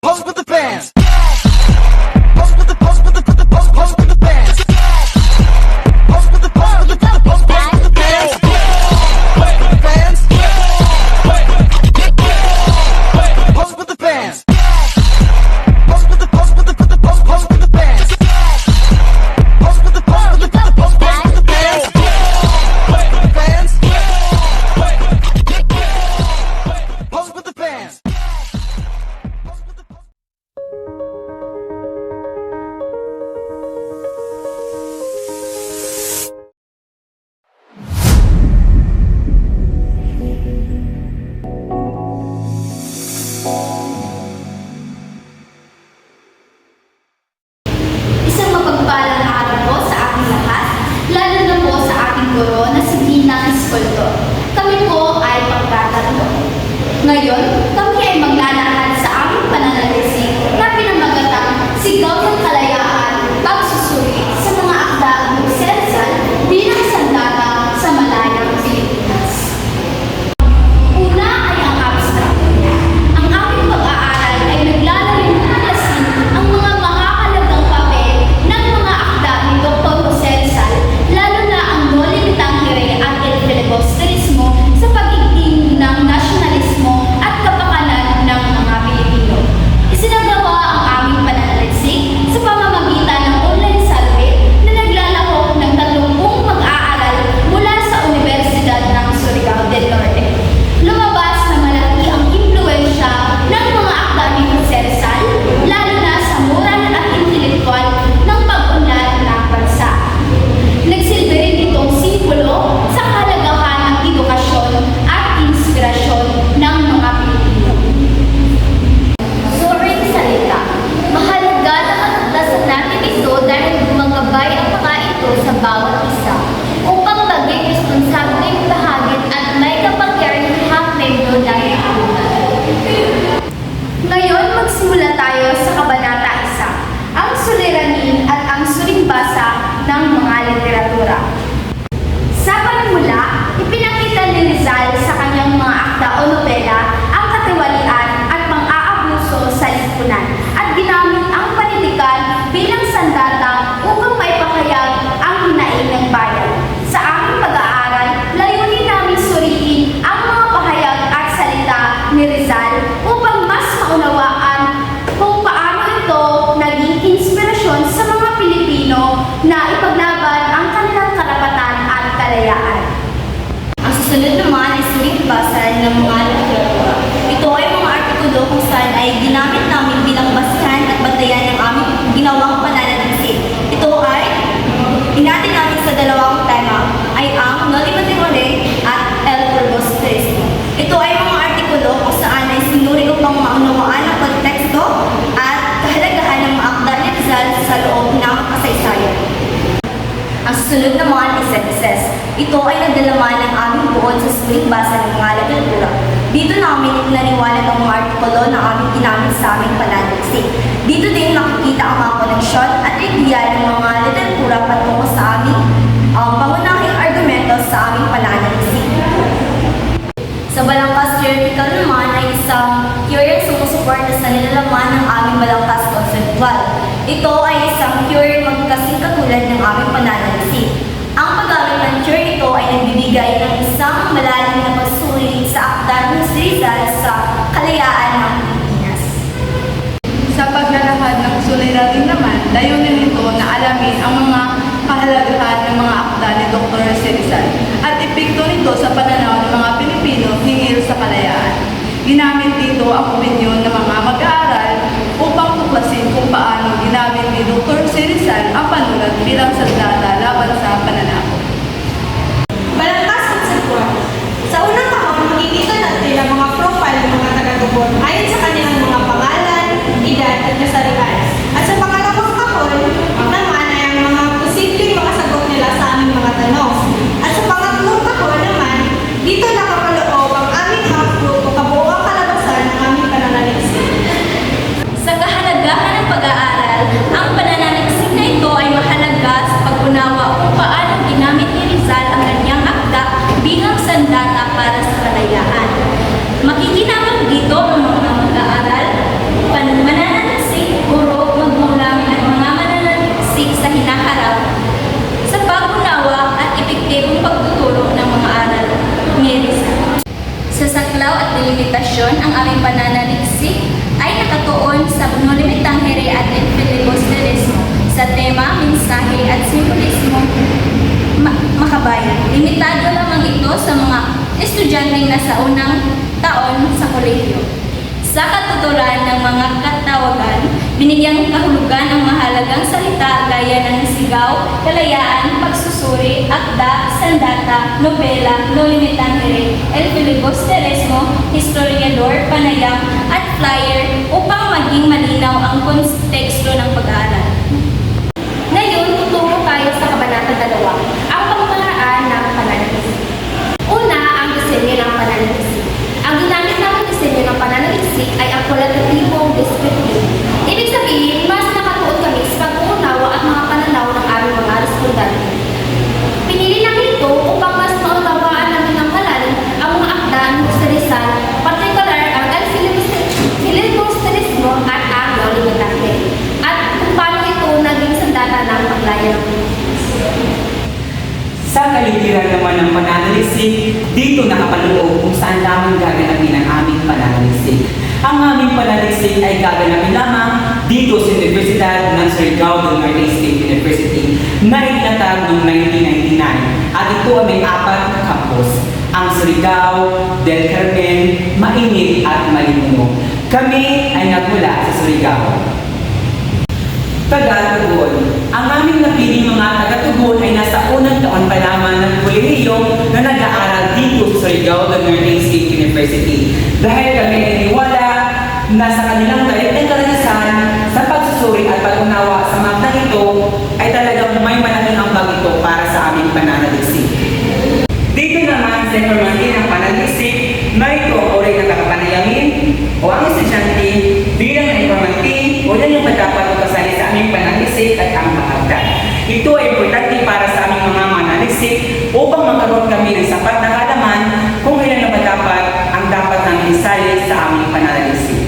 Pose with the fans. Pose with the pose with the pose with the fans. Pose with the pose with the pose with the fans. Pose with the fans. Pose with the fans. Pose with the pose with the pose with the fans. Pose with the pose with the pose with the fans. Pose with the fans. Pose with the fans. Isang mapagpalang araw po sa ating lahat, lalo na po sa ating guro na si Ginang Escolto. Kami po ay pagtatatlo. Ngayon, kami ay maglalahad sa aming pananalisik na pinamagatang Sigaw ng Kalayaan, Pagsusuri sa mga akda ng Rizal bilang sandata sa malayang Pilipinas. Una ay ang abstract. Ang aming pag-aaral ay naglalalim na alasin ang mga makakalagang papel ng mga akda ni Dr. Jose Rizal, lalo na ang Noli Me Tangere at El Filibusterismo sa pagiging ng nasyonalismo at kapakanan ng mga Pilipino. Isinagawa ang aming pananalisik sa pamamagitan ng online survey na naglalahok ng 30 mag-aaral mula sa Universidad ng Surigao del Norte. Lumabas na malaki ang impluwensya ng mga akda ni Jose Rizal, lalo na sa moral at intelektual ng pag-unlad ng bansa. Nagsilbi rin itong simbolo sa kahalagahan ng edukasyon at inspirasyon ng mga Pilipino. Suring salita. Mahalaga na matutasan natin ito dahil gumagabay ang mga ito sa bawat isa upang maging responsableng bahagi at may kapangyarihang membro ng lipunan. Ngayon, magsimula tayo sa Kabanata 1, ang suliranin at ang sulimbasa ng mga literatura. Sa panimula, ipinakita ni Rizal sa kanyang mga akda o nobela ang katiwalian at pang-aabuso sa lipunan at ginamit ang panitikan bilang sandata upang maipahayag ang hinaing ng bayan. Sa aming pag-aaral, layunin namin suriin ang mga pahayag at salita ni Rizal upang mas maunawaan kung paano ito naging inspirasyon sa mga Pilipino na ipaglaban ang kanilang karapatan at kalayaan. Ang susunod naman ay sulimbasa ng mga literatura. Ito ay mga artikulo kung saan ay ginamit namin bilang basehan at batayan ng aming ginawang pananaliksik. Ito ay hinati namin sa dalawang tema ay ang Noli Me Tangere at El Filibusterismo. Ito ay mga artikulo kung saan ay sinuri upang maunawaan ang konteksto at kahalagahan ng mga akda ni Rizal sa loob ng kasaysayan. Ang susunod naman ay sentences. Ito ay nagdalaman ng aming buod sa suling basa ng mga literatura. Dito namin inaliwanag ang mga artikulo na aming ginamit sa aming pananaliksik. Dito din makikita ang mga koneksyon at ideya ng mga literatura patungo sa aming pangunahing argumento sa aming pananaliksik. Sa balangkas theoretical naman ay isang theory ang sumusuporta sa nilalaman ng aming balangkas conceptual. Ito ay isang theory magkasing katulad ng aming pananaliksik. Ang paggamit ng theory ito ay nagbibigay ng isang malalim na pagsuri sa akda ni Rizal sa kalayaan ng Pilipinas. Sa paglalahad ng suliranin naman, layunin nito na alamin ang mga kahalagahan ng mga akda ni Dr. Jose Rizal at epekto nito sa pananaw ng mga Pilipino hinggil sa kalayaan. Ginamit dito ang opinyon ng mga mag-aaral upang tuklasin kung paano ginamit ni Dr. Jose Rizal ang panulat bilang sandata laban sa pananakot. Balangkas konseptual. Sa unang taon, makikita natin ang mga profile ng mga taga-tubon ayon sa kanilang mga pangalan, edad at kasarian. At sa pangalawang taon, naman ay ang mga posibleng makasagot nila sa aming mga tanong. At sa pangatlong taon naman, dito nakapaloob ang aming output o kabuoang kalabasan ng aming pananaliksik. aming pananaliksik ay nakatuon sa Nolimitang Here at Filibusterismo sa tema, mensahe at simbolismo makabayan. Limitado lamang ito sa mga estudyanteng nasa unang taon sa kolehiyo. Sa katuturan ng mga katawagan, binigyang kahulugan ang mahalagang salita gaya ng sigaw, kalayaan, pagsusuri, akda, sandata, nobela, Nolimitang Here, El Filibusterismo, historiador, panayam, at flyer upang maging malinaw ang konteksto ng pag-aaral. Ngayon, tutungo tayo sa Kabanata 2, ang pamamaraan ng pananaliksik. Una, ang disenyo ng pananaliksik. Ang ginamit namin disenyo ng pananaliksik ay ang kwalitatibong descriptive. Ibig sabihin, mas nakatuon kami sa pag-uunawa at mga pananaw ng aming mga respondente. Pinili namin ito upang mas maunawaan namin ng malalim ang mga akda ng Rizal, partikular ang El Filibusterismo at ang Nolimitang Here, at kung paano ito naging sandata ng paglayan. Sa kalitiran naman ng pananaliksik, dito nakapaloob kung saan namin gaganapin ang aming pananaliksik. Ang aming pananaliksik ay gaganapin lamang dito sa Universidad ng Surigao del Norte State University na itinatag noong 1999. At ito ay may 4 na campus, ang Surigao, Del Carmen, Mainit at Malimuno. Kami ay nagmula sa Surigao. Taga-Tugon. Ang aming napiling mga taga-Tugon ay nasa unang taon pa lamang ng kolehiyo na nag-aaral dito sa Surigao del Norte State University. Dahil kami ay niwala na sa kanilang direktang karanasan sa pagsusuri at pag-unawa sa mga ito ay talagang may malaking ambag ito para sa aming pananaliksik. Dito naman sa informasyon ng pananaliksik na ito ang uri ng kakapanayamin o ang estudyante bilang na informanti o yan yung dapat kasali sa aming pananaliksik at ang makagdan. Ito ay importante para sa aming mga mananaliksik upang magkaroon kami ng sapat na kaalaman kung ilan na dapat ang dapat namin isali sa aming pananaliksik.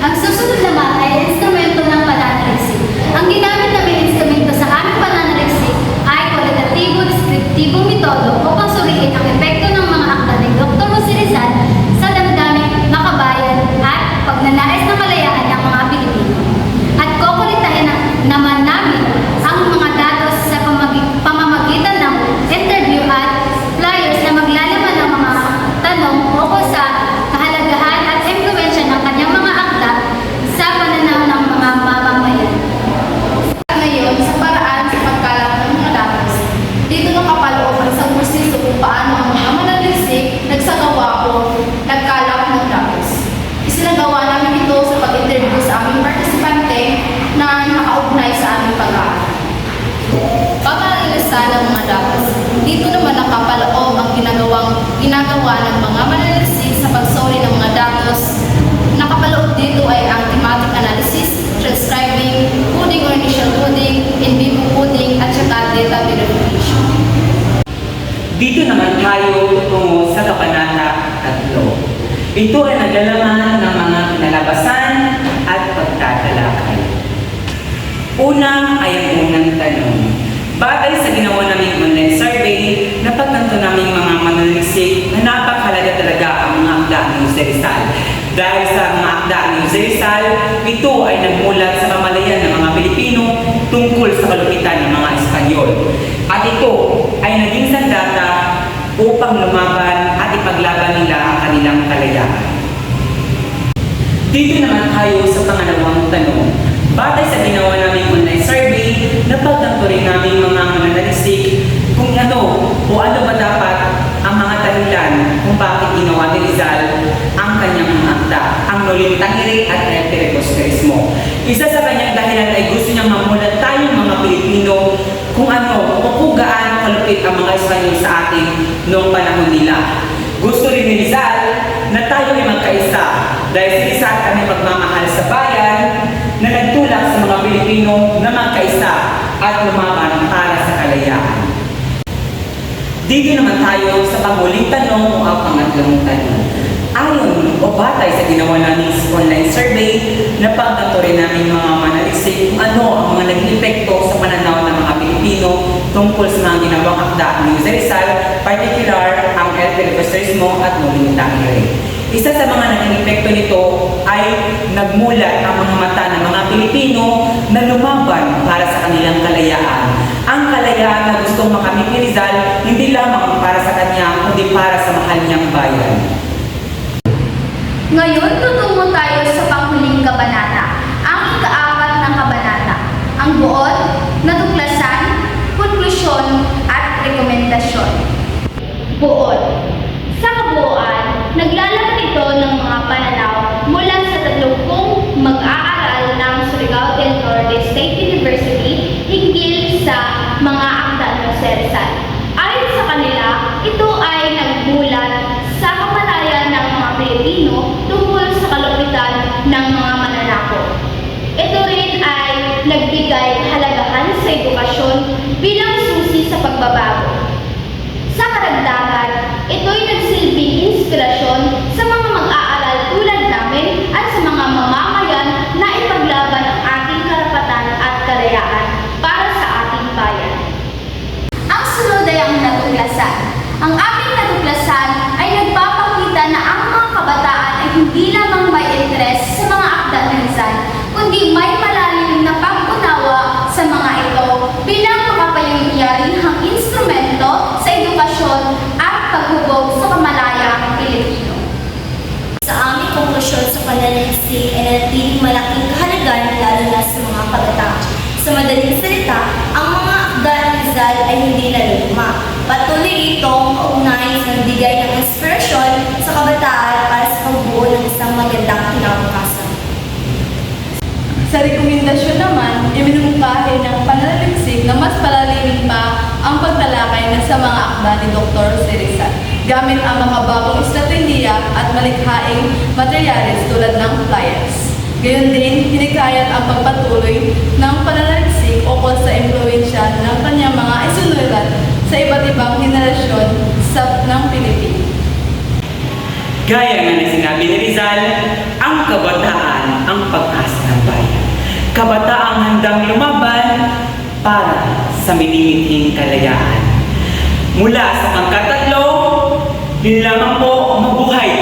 Ang susunod naman ay instrumento ng pananaliksik. Ang ginamit namin instrumento sa aming pananaliksik ay kwalitatibo-deskriptibong metodo upang suriin ang epekto ng mga akda ni Dr. Jose Rizal sa damdamin, makabayan at pagnanais ng kalayaan ng mga Pilipino. At kukulitahin naman namin ang mga datos sa pamamagitan ng interview at flyers na maglalaman ng mga tanong ukol sa kahalagahan at impluwensya ng kanyang mga akda sa pananaw ng mga mamamayan. Ngayon, sa paraan sa pagkalap ng mga datos, dito nakapaloob ang isang proseso kung paano ang mga mananaliksik nagsagawa o nagkalap ng datos. Isinagawa namin ito sa pag-interview sa aming partisipante na nakaugnay sa aming pag-aaral. Pag-aalisa ng mga datos, dito naman nakapaloob ang ginagawa ng mga mananaliksik sa pagsuri ng mga datos. Nakapaloob dito ay ang thematic analysis, transcribing, coding or initial coding, in vivo coding, at saka data verification. Dito naman tayo tungo sa Kabanata 3. Ito ay naglalaman ng mga kinalabasan at pagtatalakay. Una ay ang unang tanong. Batay sa ginawa naming online survey, napagtanto naming mga mananaliksik na napakahalaga talaga ang mga akda ni Jose Rizal. Dahil sa mga akda ni Jose Rizal, ito ay nagmulat sa kamalayan ng mga Pilipino tungkol sa kalupitan ng mga Espanyol. At ito ay naging sandata upang lumaban at ipaglaban nila ang kanilang kalayaan. Dito naman tayo sa pangalawang tanong. Batay sa ginawa naming online survey, napagtanto rin namin mga mananaliksik kung ano o ano ba dapat ang mga dahilan kung bakit ginawa ni Rizal ang kanyang mga akda, ang Nolimitang Here at El Filibusterismo. Isa sa kanyang dahilan ay gusto niyang mamulat tayong mga Pilipino kung ano o kung gaano kalupit ang mga Espanyol sa atin noong panahon nila. Gusto rin ni Rizal na tayo ay magkaisa dahil si Rizal kami pagmamahal sa bayan na nagtulak sa mga Pilipino na magkaisa at lumaban para sa kalayaan. Dito naman tayo sa panghuling tanong o ang pangatlong tanong. Ayon o batay sa ginawa namin online survey, napagtanto rin namin mga manaliksik kung ano ang mga naging epekto sa pananaw ng mga Pilipino tungkol sa mga ginawang akda ni Jose Rizal, particular ang El Filibusterismo at Nolimitang Here. Isa sa mga naging epekto nito ay nagmulat ang mga mata ng mga Pilipino na lumaban para sa kanilang kalayaan. Ang kalayaan na gustong makamit ni Rizal, hindi lamang para sa kanya, kundi para sa mahal niyang bayan. Ngayon, tutungo tayo sa panghuling kabanata, ang ika-4 ng kabanata, ang buod, natuklasan, konklusyon, at rekomendasyon. Buod. Sa kabuuan, naglalaman ito ng mga pananaw mula sa 30 mag-aaral ng Surigao del Norte State University hinggil sa mga akda ng Rizal. Ayon sa kanila, ito ay nagbulat sa kamalayan ng mga Pilipino tungkol sa kalupitan ng mga mananakop. Ito rin ay nagbigay kahalagahan sa edukasyon bilang susi sa pagbabago. Sa karagdagan, ito'y nagsilbing inspirasyon sa mga mag-aaral tulad namin at sa mga mamamayan na ipaglaban ang ating karapatan at kalayaan para sa ating bayan. Ang sunod ay ang natuklasan. Ang aming natuklasan ay nagpapakita na ang mga kabataan ay hindi lamang may interes sa mga akda ng Rizal, kundi may malalim na pag-unawa sa mga ito bilang makapangyarihang instrumento sa edukasyon at paghubog sa kamalayang Pilipino. Sa aming konklusyon sa pananaliksik ay natiling malaking kahalagan lalo na sa mga kabataan. Sa madaling salita, ang mga akda ng Rizal ay hindi naluluma. Patuloy itong kaugnay sa nagbigay ng inspirasyon sa kabataan para sa pagbuo ng isang magandang kinabukasan. Sa rekomendasyon naman, iminungkahi ng pananaliksik na mas palalimin pa ang pagtalakay na sa mga akda ni Dr. Rizal gamit ang makabagong estratehiya at malikhaing materyales tulad ng flyers. Gayon din, hinikayat ang pagpatuloy ng pananaliksik ukol sa impluwensya ng kanyang mga isinulat sa iba't ibang henerasyon ng Pilipino. Gaya nga na sinabi ni Rizal, ang kabataan ang pag-asa ng bayan. Kabataang handang lumaban para sa minimithing kalayaan. Mula sa pangkatatlo, yun lamang po, mabuhay